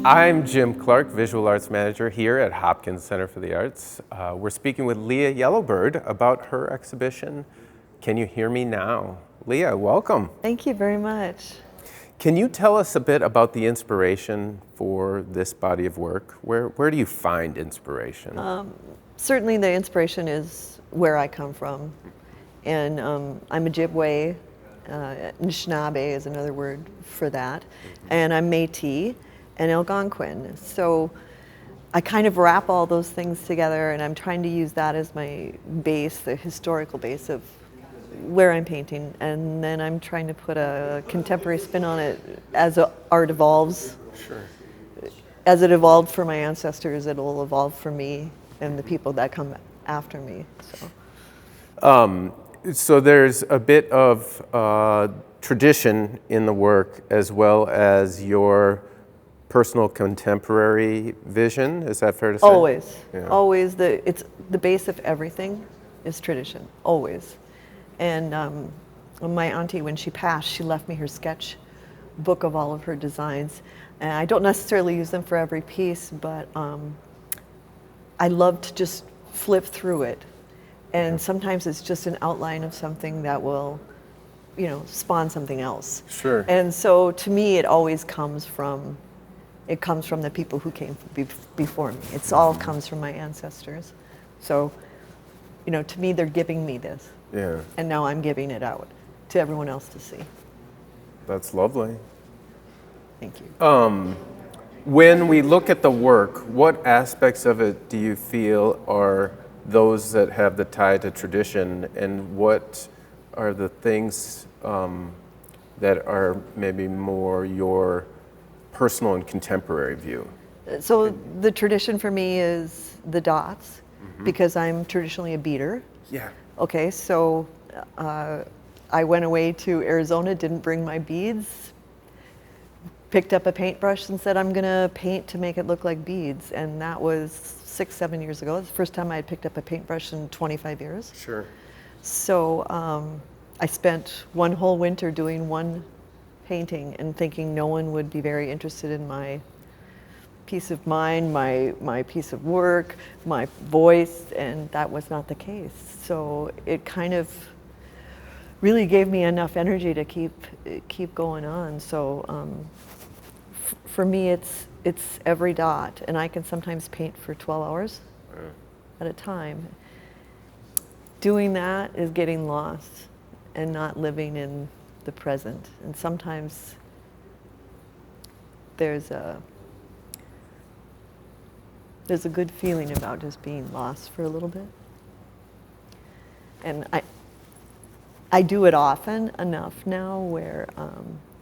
I'm Jim Clark, Visual Arts Manager here at Hopkins Center for the Arts. We're speaking with Leah Yellowbird about her exhibition, Can You Hear Me Now? Leah, welcome. Thank you very much. Can you tell us a bit about the inspiration for this body of work? Where do you find inspiration? Certainly the inspiration is where I come from. And I'm Ojibwe, Anishinaabe is another word for that. And I'm Métis and Algonquin. So I kind of wrap all those things together, and I'm trying to use that as my base, the historical base of where I'm painting. And then I'm trying to put a contemporary spin on it as art evolves. Sure. As it evolved for my ancestors, it'll evolve for me and the people that come after me. So there's a bit of tradition in the work as well as your personal contemporary vision. Is that fair to say? Always, Yeah. always. It's the base of everything is tradition, always. And my auntie, when she passed, she left me her sketch book of all of her designs. And I don't necessarily use them for every piece, but I love to just flip through it. And sometimes it's just an outline of something that will, spawn something else. Sure. And so to me, it always comes from the people who came before me. It's all comes from my ancestors. So, to me, they're giving me this. Yeah. And now I'm giving it out to everyone else to see. That's lovely. Thank you. When we look at the work, what aspects of it do you feel are those that have the tie to tradition, and what are the things that are maybe more your personal and contemporary view? So the tradition for me is the dots, because I'm traditionally a beater. Yeah. Okay, so I went away to Arizona, didn't bring my beads, picked up a paintbrush and said, I'm gonna paint to make it look like beads. And that was 6-7 years ago. It's the first time I had picked up a paintbrush in 25 years. Sure. So I spent one whole winter doing one painting and thinking no one would be very interested in my peace of mind, my piece of work, my voice, and that was not the case. So it kind of really gave me enough energy to keep going on. So for me, it's every dot, and I can sometimes paint for 12 hours at a time. Doing that is getting lost and not living in the present. And sometimes there's a good feeling about just being lost for a little bit. And I do it often enough now where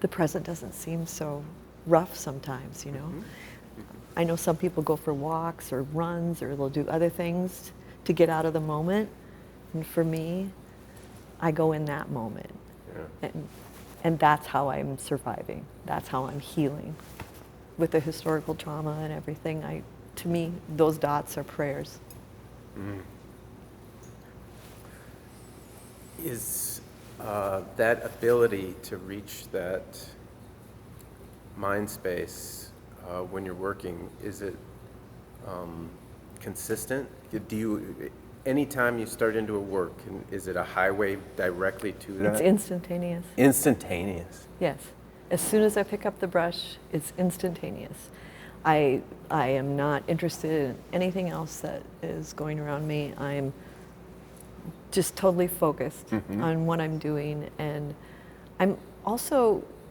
the present doesn't seem so rough sometimes, I know some people go for walks or runs or they'll do other things to get out of the moment. And for me, I go in that moment. Yeah. And that's how I'm surviving. That's how I'm healing. With the historical trauma and everything, to me, those dots are prayers. Mm. Is that ability to reach that mind space when you're working, is it consistent? Anytime you start into a work, is it a highway directly to that? It's instantaneous. Instantaneous? Yes. As soon as I pick up the brush, it's instantaneous. I am not interested in anything else that is going around me. I'm just totally focused on what I'm doing. And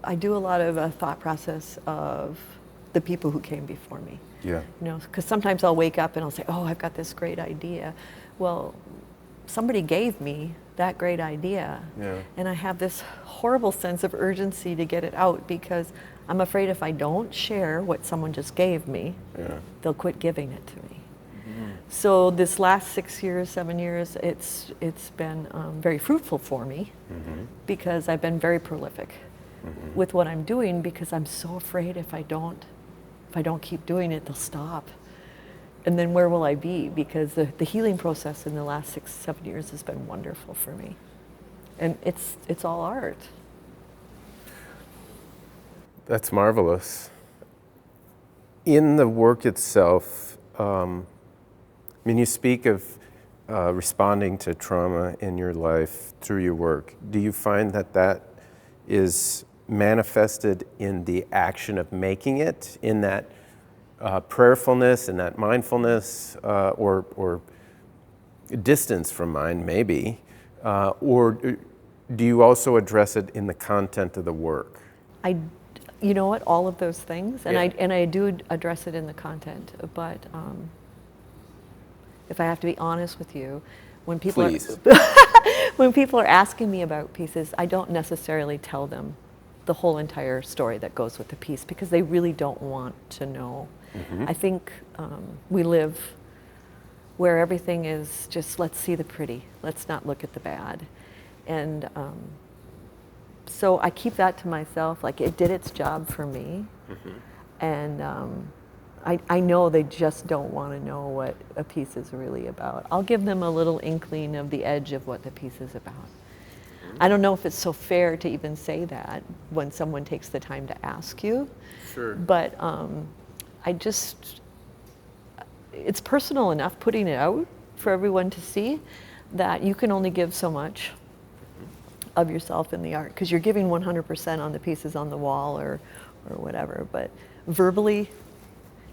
I do a lot of a thought process of the people who came before me. Yeah. Because sometimes I'll wake up and I'll say, oh, I've got this great idea. Well, somebody gave me that great idea. Yeah. And I have this horrible sense of urgency to get it out because I'm afraid if I don't share what someone just gave me, they'll quit giving it to me. Mm-hmm. So this last 6 years, 7 years, it's been very fruitful for me because I've been very prolific with what I'm doing because I'm so afraid if I don't keep doing it, they'll stop. And then where will I be? Because the healing process in the last 6-7 years has been wonderful for me. And it's all art. That's marvelous. In the work itself, I mean, you speak of responding to trauma in your life through your work. Do you find that that is manifested in the action of making it, in that prayerfulness and that mindfulness, or distance from mind, maybe, or do you also address it in the content of the work? You know what? All of those things, and Yeah. I do address it in the content. But if I have to be honest with you, when people Please. when people are asking me about pieces, I don't necessarily tell them the whole entire story that goes with the piece because they really don't want to know. Mm-hmm. I think we live where everything is just, let's see the pretty, let's not look at the bad. And so I keep that to myself, like it did its job for me. Mm-hmm. And I know they just don't want to know what a piece is really about. I'll give them a little inkling of the edge of what the piece is about. I don't know if it's so fair to even say that when someone takes the time to ask you. Sure. But it's personal enough putting it out for everyone to see that you can only give so much of yourself in the art because you're giving 100% on the pieces on the wall or whatever. But verbally,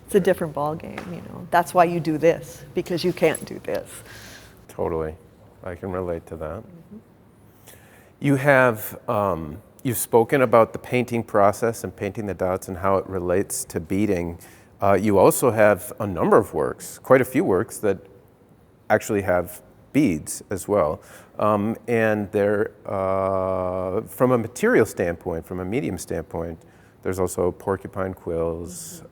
it's a different ball game, you know. That's why you do this, because you can't do this. Totally. I can relate to that. Mm-hmm. You have, you've spoken about the painting process and painting the dots and how it relates to beading. You also have a number of works, quite a few works that actually have beads as well. And they're, from a material standpoint, from a medium standpoint, there's also porcupine quills,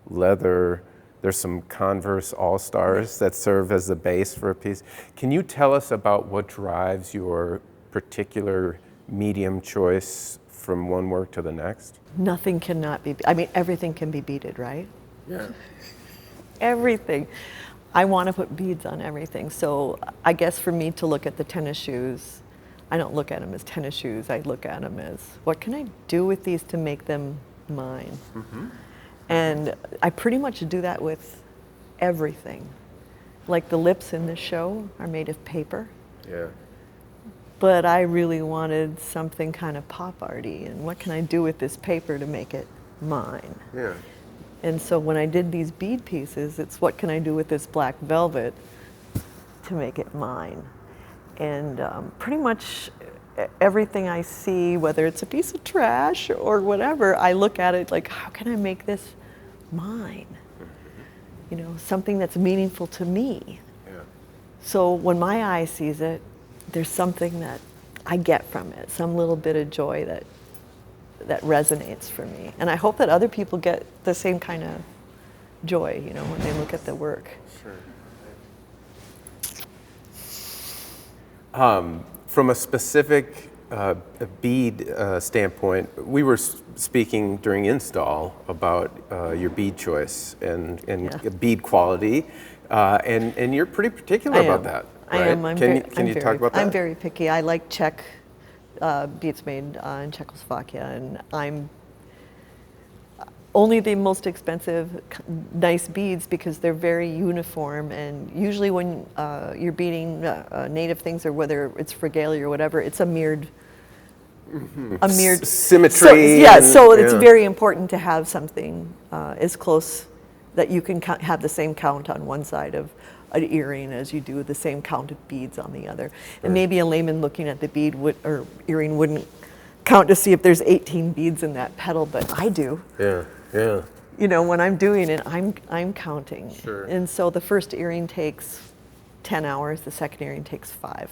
leather. There's some Converse All-Stars that serve as the base for a piece. Can you tell us about what drives your particular medium choice from one work to the next? Nothing cannot be, I mean, everything can be beaded, right? Yeah. Everything. I want to put beads on everything. So I guess for me to look at the tennis shoes, I don't look at them as tennis shoes. I look at them as, what can I do with these to make them mine? Mm-hmm. And I pretty much do that with everything. Like the lips in this show are made of paper. Yeah. But I really wanted something kind of pop arty, and what can I do with this paper to make it mine? Yeah. And so when I did these bead pieces, it's what can I do with this black velvet to make it mine? And pretty much everything I see, whether it's a piece of trash or whatever, I look at it like, how can I make this mine? You know, something that's meaningful to me. Yeah. So when my eye sees it, there's something that I get from it, some little bit of joy that resonates for me. And I hope that other people get the same kind of joy, you know, when they look at the work. Sure. From a specific bead standpoint, we were speaking during install about your bead choice and bead quality, and you're pretty particular about that. Right? I am. Can you talk about that? I'm very picky. I like Czech beads made in Czechoslovakia, and I'm only the most expensive, nice beads because they're very uniform. And usually when you're beading native things, or whether it's regalia or whatever, it's a mirrored symmetry. So it's very important to have something as close that you can have the same count on one side of an earring as you do the same count of beads on the other. And maybe a layman looking at the bead or earring wouldn't count to see if there's 18 beads in that petal, but I do. Yeah, yeah. You know, when I'm doing it, I'm counting. Sure. And so the first earring takes 10 hours, the second earring takes 5.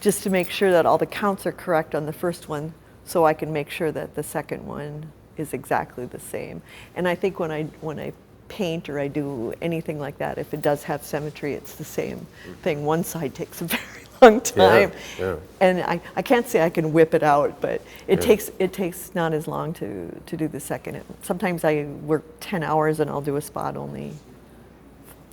Just to make sure that all the counts are correct on the first one, so I can make sure that the second one is exactly the same. And I think when I paint or I do anything like that, if it does have symmetry, it's the same thing. One side takes a very long time. Yeah. And I can't say I can whip it out, but it takes not as long to do the second. Sometimes I work 10 hours and I'll do a spot only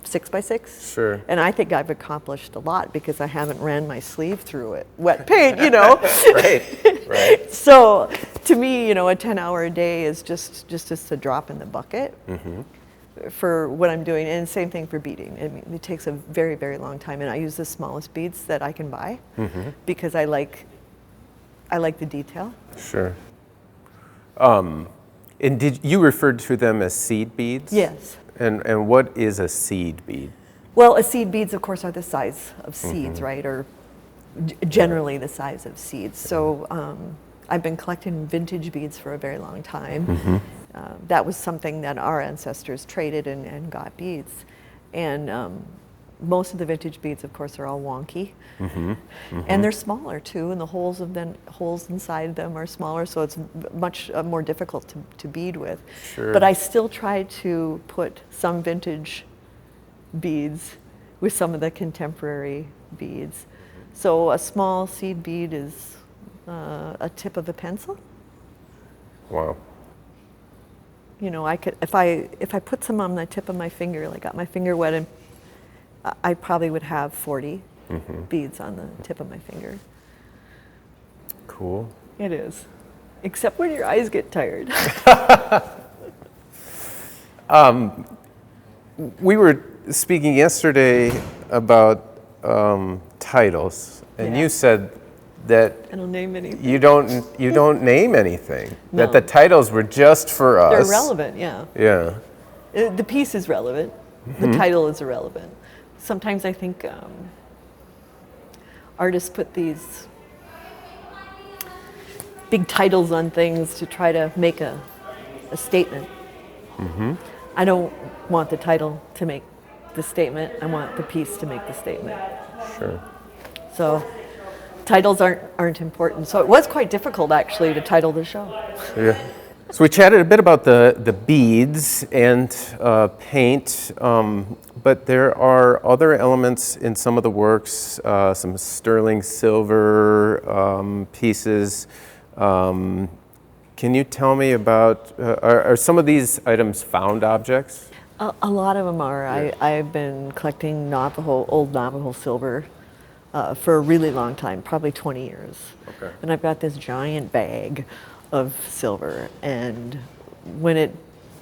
6 by 6. Sure. And I think I've accomplished a lot because I haven't ran my sleeve through it. Wet paint, you know. Right. Right. So to me, a 10-hour a day is just a drop in the bucket for what I'm doing. And same thing for beading. I mean, it takes a very, very long time. And I use the smallest beads that I can buy because I like the detail. Sure. And did you refer to them as seed beads? Yes. And what is a seed bead? Well, a seed beads, of course, are the size of seeds, right? Or generally the size of seeds. So I've been collecting vintage beads for a very long time. That was something that our ancestors traded and got beads. And most of the vintage beads, of course, are all wonky. And they're smaller too, and the holes inside them are smaller, so it's much more difficult to bead with. Sure. But I still try to put some vintage beads with some of the contemporary beads. So a small seed bead is a tip of a pencil. Wow. I could, if I put some on the tip of my finger, like got my finger wet, and I probably would have 40 beads on the tip of my finger. Cool. It is, except when your eyes get tired. We were speaking yesterday about titles, and you said that I don't name anything. you don't name anything. No. That the titles were just for us. They're relevant, yeah. Yeah. The piece is relevant. The title is irrelevant. Sometimes I think artists put these big titles on things to try to make a statement. I don't want the title to make the statement. I want the piece to make the statement. Sure. So titles aren't important. So it was quite difficult actually to title the show. Yeah. So we chatted a bit about the beads and paint, but there are other elements in some of the works, some sterling silver pieces. Can you tell me about, are some of these items found objects? A lot of them are. I've been collecting old Navajo silver for a really long time, probably 20 years. Okay. And I've got this giant bag of silver, and when it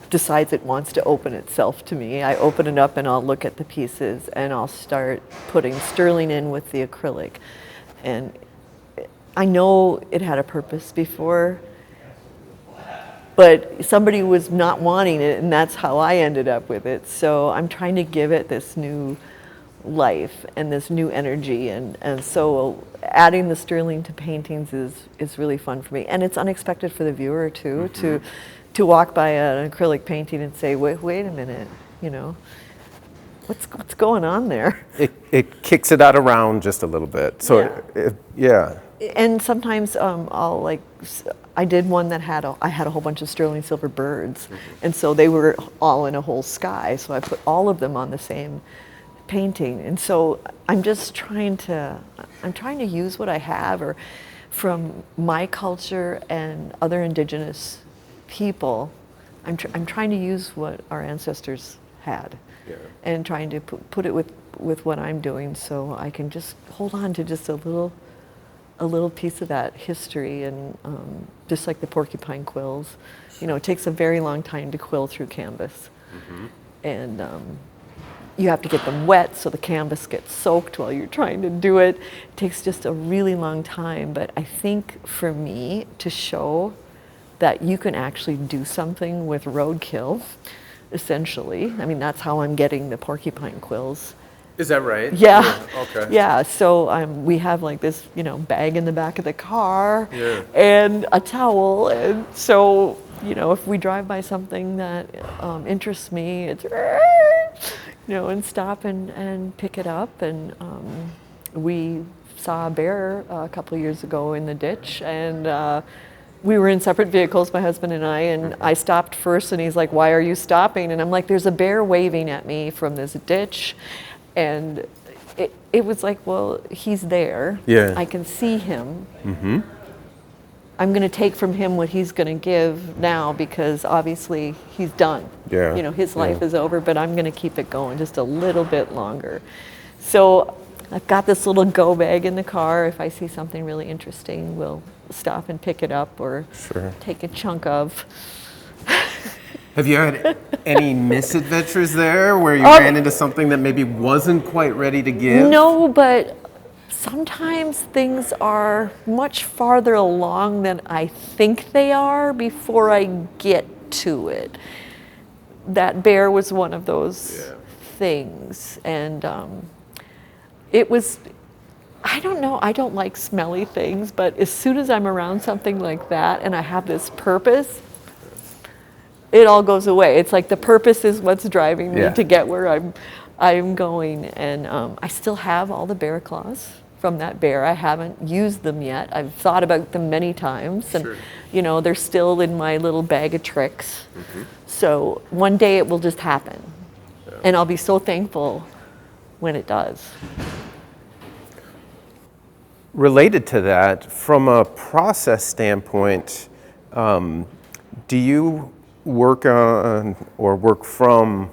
decides it wants to open itself to me, I open it up and I'll look at the pieces and I'll start putting sterling in with the acrylic. And I know it had a purpose before, but somebody was not wanting it, and that's how I ended up with it. So I'm trying to give it this new life and this new energy, and so adding the sterling to paintings is really fun for me, and it's unexpected for the viewer too, to walk by an acrylic painting and say, wait a minute, what's going on there? It kicks it out around just a little bit. So yeah. And sometimes I did one that I had a whole bunch of sterling silver birds, and so they were all in a whole sky, so I put all of them on the same painting. And so I'm trying to use what I have or from my culture and other indigenous people. I'm trying to use what our ancestors had, and trying to put it with what I'm doing, so I can just hold on to just a little piece of that history. And just like the porcupine quills, it takes a very long time to quill through canvas, and you have to get them wet so the canvas gets soaked while you're trying to do it. It takes just a really long time, but I think for me to show that you can actually do something with roadkill, essentially. I mean, that's how I'm getting the porcupine quills. Is that right? Yeah. Okay. Yeah. So we have like this, bag in the back of the car, and a towel, and so if we drive by something that interests me, it's and stop and pick it up. And we saw a bear a couple of years ago in the ditch, and we were in separate vehicles, my husband and I stopped first, and he's like, "Why are you stopping?" And I'm like, "There's a bear waving at me from this ditch." And it was like, well, he's there. Yeah. I can see him. I'm going to take from him what he's going to give now, because obviously he's done. Yeah. His life is over, but I'm going to keep it going just a little bit longer. So I've got this little go bag in the car. If I see something really interesting, we'll stop and pick it up or take a chunk of. Have you had any misadventures there where you ran into something that maybe wasn't quite ready to give? No, but sometimes things are much farther along than I think they are before I get to it. That bear was one of those things. And it was, I don't know, I don't like smelly things, but as soon as I'm around something like that and I have this purpose, it all goes away. It's like the purpose is what's driving me to get where I'm going. And I still have all the bear claws from that bear. I haven't used them yet. I've thought about them many times, and you know, they're still in my little bag of tricks. So one day it will just happen, and I'll be so thankful when it does. Related to that, from a process standpoint, do you work on or work from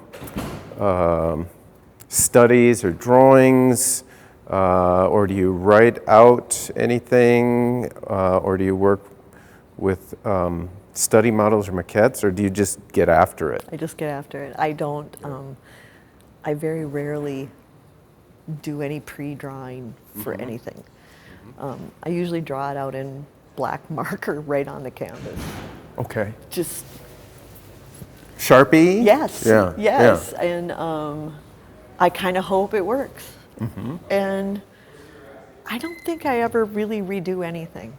studies or drawings, or do you write out anything, or do you work with study models or maquettes, or do you just get after it? I just get after it. I don't, I very rarely do any pre-drawing for anything. I usually draw it out in black marker right on the canvas. Okay. Just Sharpie? yes, Yeah. yes, Yeah. and I kind of hope it works. And I don't think I ever really redo anything.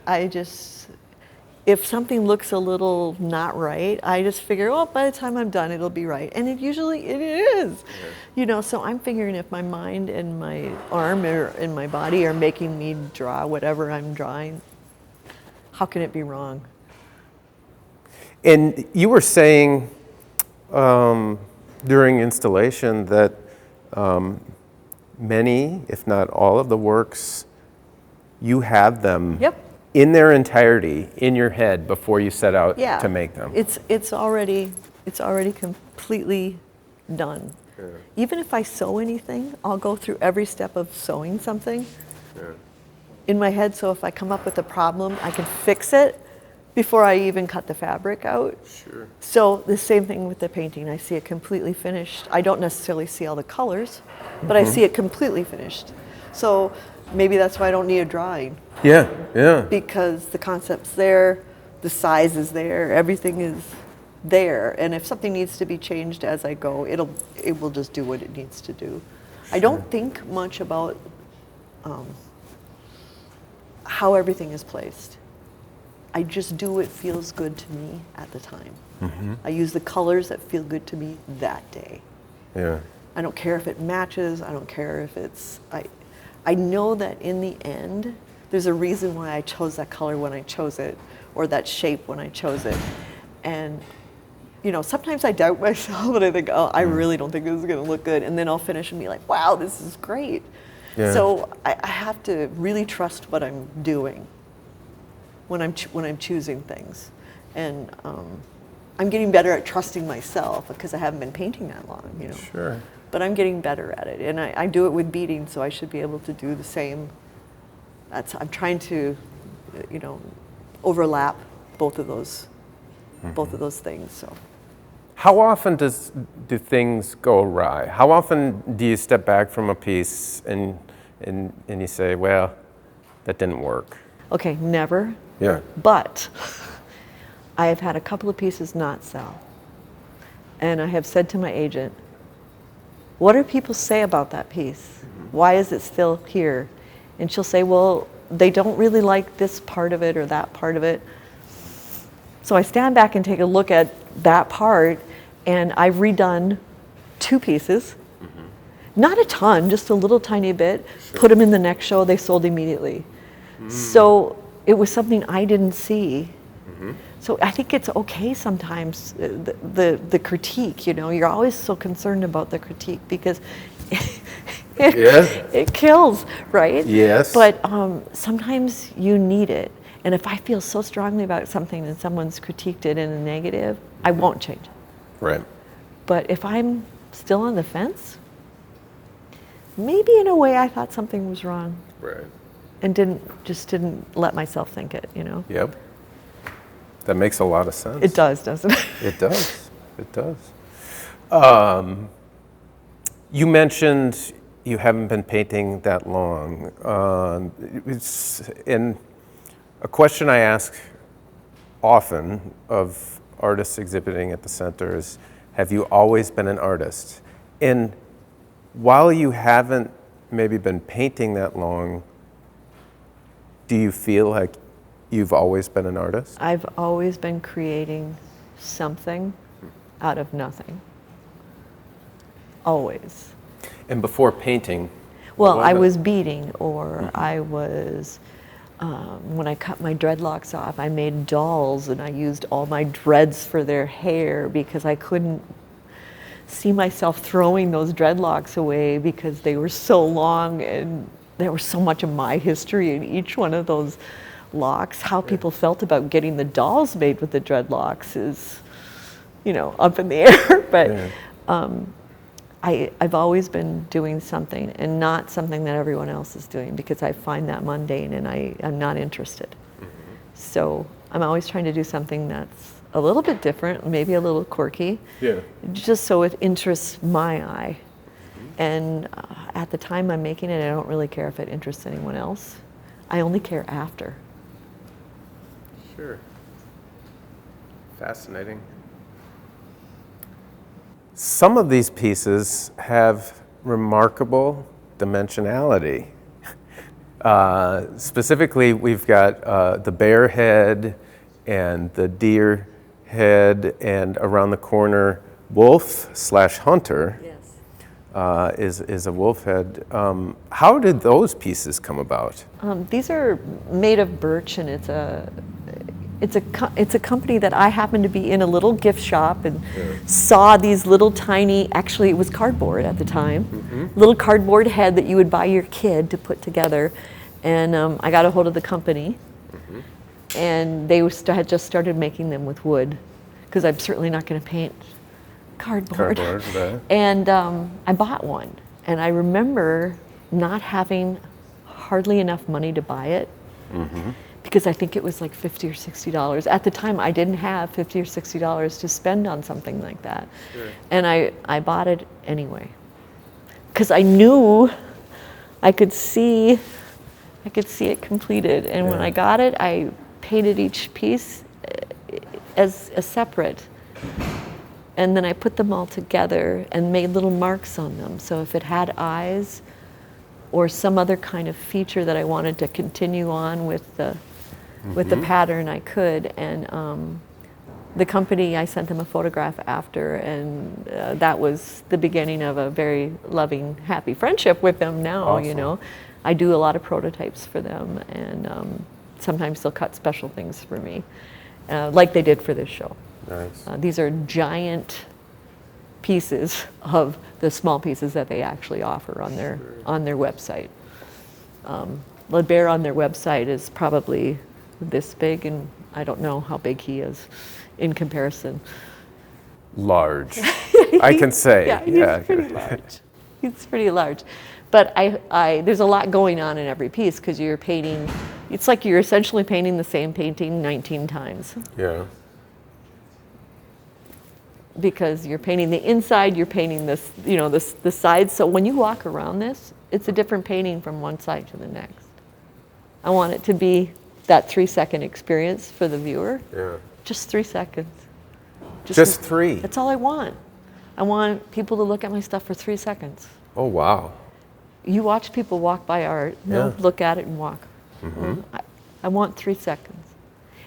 I just, if something looks a little not right, I just figure, oh, by the time I'm done, it'll be right. And it usually it is. You know, so I'm figuring if my mind and my arm and my body are making me draw whatever I'm drawing, how can it be wrong? And you were saying during installation that many, if not all of the works, you have them in their entirety in your head before you set out to make them. It's already completely done. Even if I sew anything, I'll go through every step of sewing something in my head, so if I come up with a problem, I can fix it before I even cut the fabric out. So the same thing with the painting. I see it completely finished. I don't necessarily see all the colors, but I see it completely finished. So maybe that's why I don't need a drawing. Because the concept's there, the size is there, everything is there. And if something needs to be changed as I go, it will just do what it needs to do. I don't think much about how everything is placed. I just do what feels good to me at the time. I use the colors that feel good to me that day. I don't care if it matches, I don't care if it's, I know that in the end, there's a reason why I chose that color when I chose it, or that shape when I chose it. And you know, sometimes I doubt myself and I think, oh, I really don't think this is gonna look good. And then I'll finish and be like, wow, this is great. So I have to really trust what I'm doing when I'm choosing things. And I'm getting better at trusting myself because I haven't been painting that long, you know. But I'm getting better at it, and I do it with beading, so I should be able to do the same. I'm trying to, you know, overlap both of those things. So, how often do things go awry? How often do you step back from a piece and you say, well, that didn't work? Okay, never. But I have had a couple of pieces not sell, and I have said to my agent, what do people say about that piece? Why is it still here? And she'll say, well, they don't really like this part of it or that part of it. So I stand back and take a look at that part, and I've redone 2 pieces. Not a ton, just a little tiny bit. Put them in the next show, they sold immediately. So it was something I didn't see. So I think it's okay sometimes, the critique, you know, you're always so concerned about the critique because it kills, right? But sometimes you need it. And if I feel so strongly about something and someone's critiqued it in a negative, I won't change it. But if I'm still on the fence, maybe in a way I thought something was wrong. Right. And didn't let myself think it, Yep. That makes a lot of sense. It does, doesn't it? It does. It does. You mentioned you haven't been painting that long. And a question I ask often of artists exhibiting at the center is, have you always been an artist? And while you haven't maybe been painting that long, do you feel like you've always been an artist? I've always been creating something out of nothing. Always. And before painting? Well, I was beading, or I was, when I cut my dreadlocks off, I made dolls and I used all my dreads for their hair because I couldn't see myself throwing those dreadlocks away because they were so long and there was so much of my history in each one of those locks. How people felt about getting the dolls made with the dreadlocks is, up in the air. But I've always been doing something and not something that everyone else is doing because I find that mundane and I'm not interested. Mm-hmm. So I'm always trying to do something that's a little bit different, maybe a little quirky, just so it interests my eye. Mm-hmm. And at the time I'm making it, I don't really care if it interests anyone else. I only care after. Sure. Fascinating. Some of these pieces have remarkable dimensionality. Specifically, we've got the bear head and the deer head, and around the corner, wolf/hunter is a wolf head. How did those pieces come about? These are made of birch, and it's a company that I happened to be in a little gift shop and saw these little tiny, actually it was cardboard at the time, little cardboard head that you would buy your kid to put together. And I got a hold of the company, and they had just started making them with wood, because I'm certainly not going to paint cardboard. And I bought one, and I remember not having hardly enough money to buy it. Because I think it was like $50 or $60. At the time, I didn't have $50 or $60 to spend on something like that. And I bought it anyway. Because I knew I could see it completed. And when I got it, I painted each piece as a separate. And then I put them all together and made little marks on them. So if it had eyes or some other kind of feature that I wanted to continue on with the pattern, I could. And the company, I sent them a photograph after, and that was the beginning of a very loving, happy friendship with them now. Awesome. I do a lot of prototypes for them, and sometimes they'll cut special things for me, like they did for this show. Nice. These are giant pieces of the small pieces that they actually offer on their website. The bear on their website is probably this big, and I don't know how big he is in comparison. Large, I can say. Yeah, he's pretty large. He's pretty large. But there's a lot going on in every piece, because you're painting, it's like you're essentially painting the same painting 19 times. Yeah. Because you're painting the inside, you're painting this, the sides. So when you walk around this, it's a different painting from one side to the next. I want it to be that 3-second experience for the viewer. Yeah. Just 3 seconds. Just 3? That's all I want. I want people to look at my stuff for 3 seconds. Oh, wow. You watch people walk by art, they'll look at it and walk. I want 3 seconds.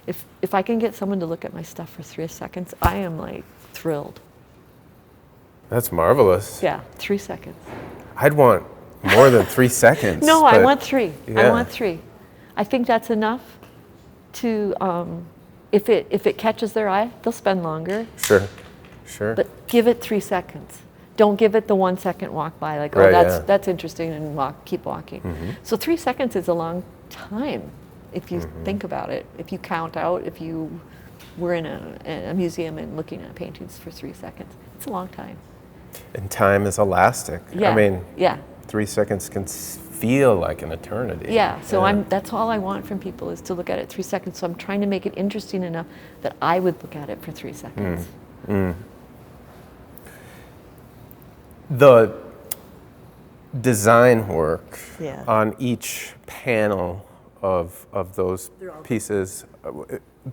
If I can get someone to look at my stuff for 3 seconds, I am like thrilled. That's marvelous. Yeah, 3 seconds. I'd want more than 3 seconds. No, I want 3. Yeah. I want 3. I think that's enough to, if it catches their eye, they'll spend longer. Sure. But give it 3 seconds. Don't give it the 1 second walk by, like, that's interesting, and keep walking. So 3 seconds is a long time if you think about it. If you count out, if you were in a museum and looking at paintings for 3 seconds, it's a long time. And time is elastic. Yeah. I mean, 3 seconds can feel like an eternity. Yeah, so that's all I want from people is to look at it 3 seconds. So I'm trying to make it interesting enough that I would look at it for 3 seconds. The design work Yeah. on each panel of those pieces,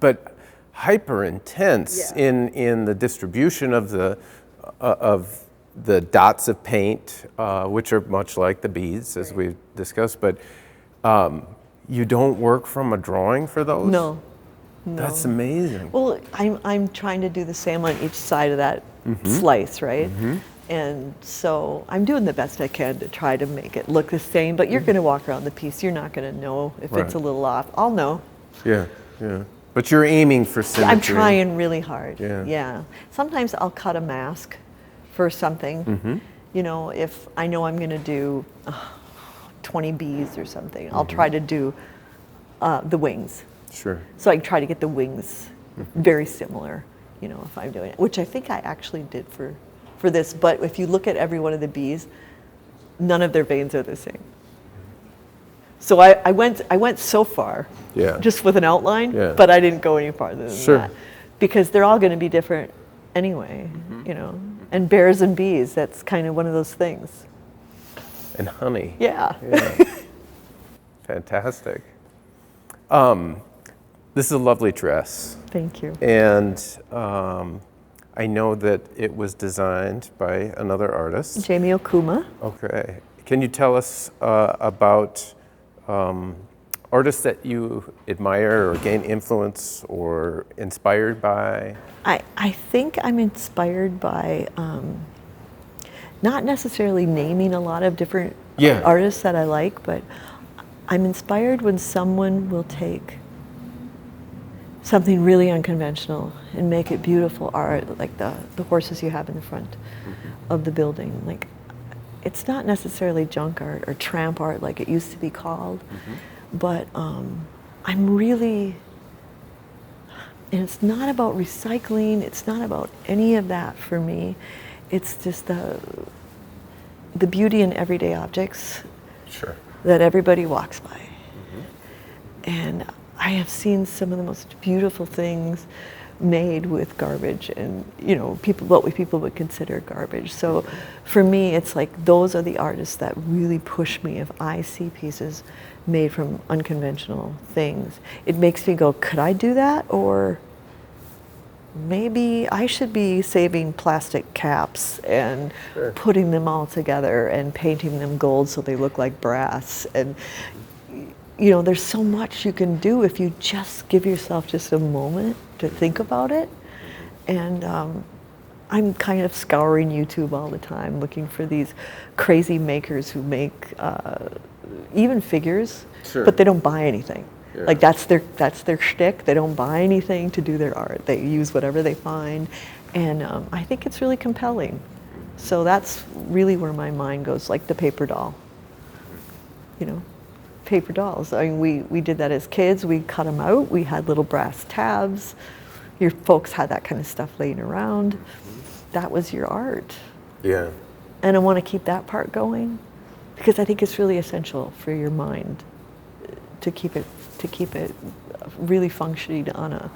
but hyper intense in the distribution of the dots of paint, which are much like the beads, as we've discussed. But you don't work from a drawing for those? No. That's amazing. Well, I'm trying to do the same on each side of that slice, right? And so I'm doing the best I can to try to make it look the same, but you're going to walk around the piece. You're not going to know if it's a little off. I'll know. Yeah. But you're aiming for symmetry. I'm trying really hard. Yeah. Sometimes I'll cut a mask for something. You know, if I know I'm going to do 20 bees or something, I'll try to do the wings. Sure. So I try to get the wings very similar, you know, if I'm doing it, which I think I actually did for this. But if you look at every one of the bees, none of their veins are the same. So I went so far, just with an outline, but I didn't go any farther than that, because they're all going to be different anyway, you know. And bears and bees, that's kind of one of those things. And honey. Yeah. Fantastic. This is a lovely dress. Thank you. And I know that it was designed by another artist. Jamie Okuma. Okay. Can you tell us about artists that you admire or gain influence or inspired by? I think I'm inspired by not necessarily naming a lot of different artists that I like, but I'm inspired when someone will take something really unconventional and make it beautiful art, like the horses you have in the front of the building. Like, it's not necessarily junk art or tramp art like it used to be called, but I'm really, and it's not about recycling, it's not about any of that for me. It's just the beauty in everyday objects that everybody walks by. And I have seen some of the most beautiful things made with garbage, and you know, what people would consider garbage. So for me, it's like those are the artists that really push me. If I see pieces made from unconventional things, it makes me go, could I do that? Or maybe I should be saving plastic caps and putting them all together and painting them gold so they look like brass. And you know, there's so much you can do if you just give yourself just a moment to think about it. And I'm kind of scouring YouTube all the time looking for these crazy makers who make even figures, but they don't buy anything. Like that's their shtick. They don't buy anything to do their art. They use whatever they find, and I think it's really compelling. So that's really where my mind goes, like the paper doll. You know, paper dolls. I mean, we did that as kids. We cut them out. We had little brass tabs. Your folks had that kind of stuff laying around. That was your art. Yeah. And I want to keep that part going because I think it's really essential for your mind to keep it really functioning on a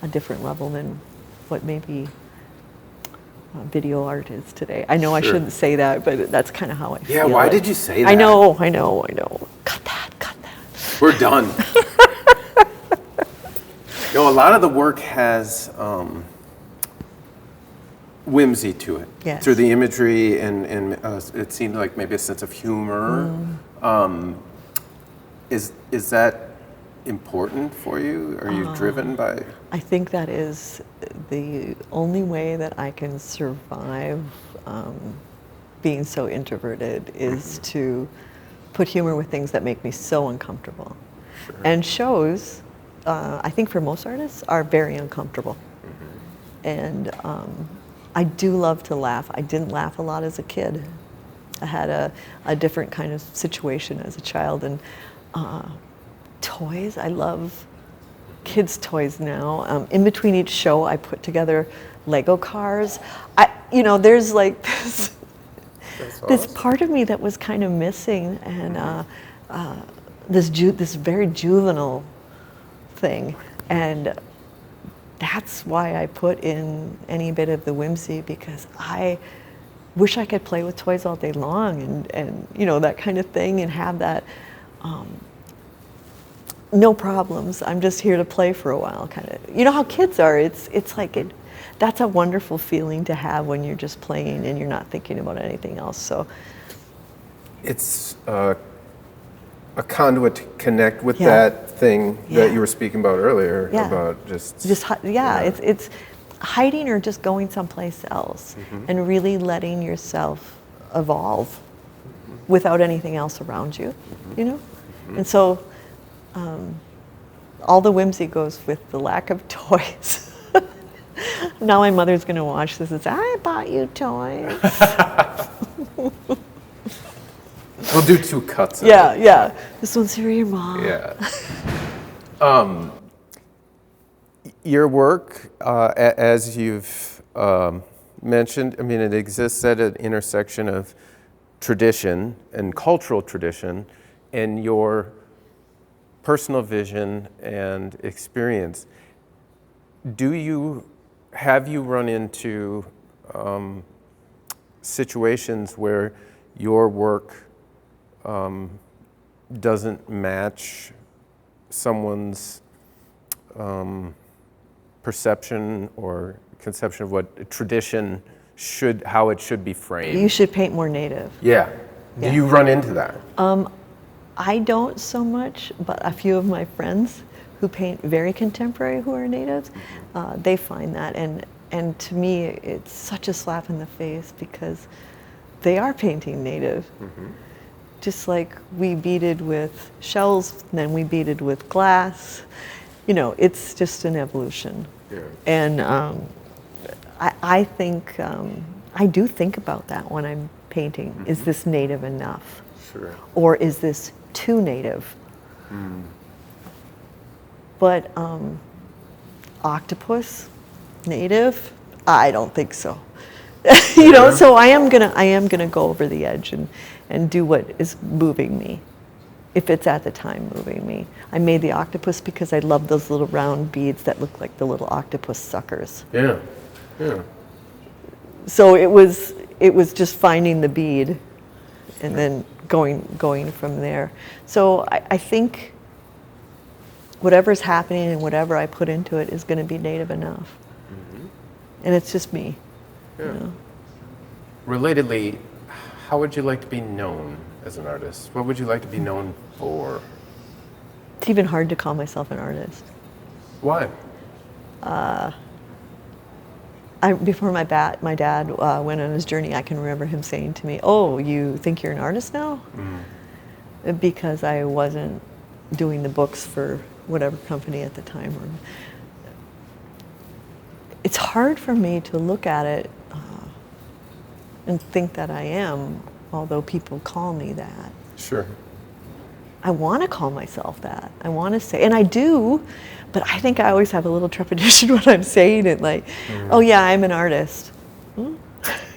different level than what maybe video art is today. I know I shouldn't say that, but that's kind of how I feel. Yeah, why did you say that? I know. Cut that. We're done. You know, a lot of the work has whimsy to it. Yes. Through the imagery and it seemed like maybe a sense of humor. Is that important for you? Are you driven by? I think that is the only way that I can survive being so introverted is to put humor with things that make me so uncomfortable. And shows, I think for most artists, are very uncomfortable. And I do love to laugh. I didn't laugh a lot as a kid. I had a different kind of situation as a child. And toys, I love kids' toys now. In between each show, I put together Lego cars. There's like this this part of me that was kind of missing, and this very juvenile thing, and that's why I put in any bit of the whimsy, because I wish I could play with toys all day long and you know, that kind of thing, and have that no problems. I'm just here to play for a while, kind of. You know how kids are. It's like that's a wonderful feeling to have when you're just playing and you're not thinking about anything else. So it's a conduit to connect with Yeah. that thing Yeah. that you were speaking about earlier, Yeah. about just it's hiding or just going someplace else and really letting yourself evolve without anything else around you, you know? And so all the whimsy goes with the lack of toys. Now my mother's gonna watch this and say, I bought you toys. We'll do 2 cuts. Yeah, yeah. This one's for your mom. Yeah. Your work, as you've mentioned, I mean, it exists at an intersection of tradition and cultural tradition and your personal vision and experience. Have you run into situations where your work doesn't match someone's perception or conception of what tradition how it should be framed? You should paint more native. Yeah. Yeah. Do you run into that? I don't so much, but a few of my friends who paint very contemporary, who are natives, they find that, and to me it's such a slap in the face, because they are painting native. Just like we beaded with shells, and then we beaded with glass. You know, it's just an evolution. Yeah. And I think, I do think about that when I'm painting. Is this native enough? Sure. Or is this too native? But octopus, native? I don't think so. You know, so I am gonna go over the edge and do what is moving me, if it's at the time moving me. I made the octopus because I love those little round beads that look like the little octopus suckers. Yeah. Yeah. So it was just finding the bead and then going from there. So I think whatever's happening and whatever I put into it is going to be native enough. And it's just me. Yeah. You know? Relatedly, how would you like to be known as an artist? What would you like to be known for? It's even hard to call myself an artist. Why? Before my dad went on his journey, I can remember him saying to me, "Oh, you think you're an artist now?" Because I wasn't doing the books for whatever company at the time. It's hard for me to look at it and think that I am, although people call me that. Sure. I want to call myself that. I want to say, and I do, but I think I always have a little trepidation when I'm saying it, like, oh yeah, I'm an artist.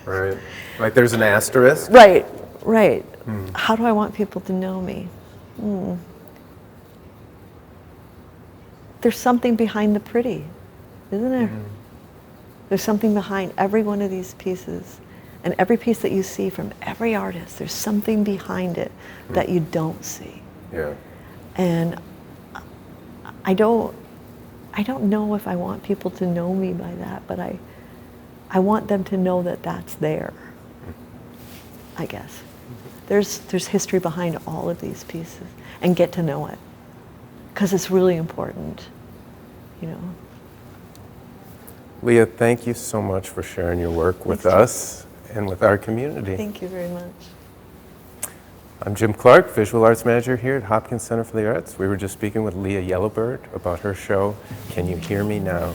Right. Like there's an asterisk? Right. How do I want people to know me? There's something behind the pretty, isn't there? There's something behind every one of these pieces. And every piece that you see from every artist, there's something behind it that you don't see. Yeah. And I don't know if I want people to know me by that, but I want them to know that that's there, I guess. There's history behind all of these pieces, and get to know it, because it's really important, you know. Leah, thank you so much for sharing your work with us and with our community. Thank you very much. I'm Jim Clark, Visual Arts Manager here at Hopkins Center for the Arts. We were just speaking with Leah Yellowbird about her show, Can You Hear Me Now?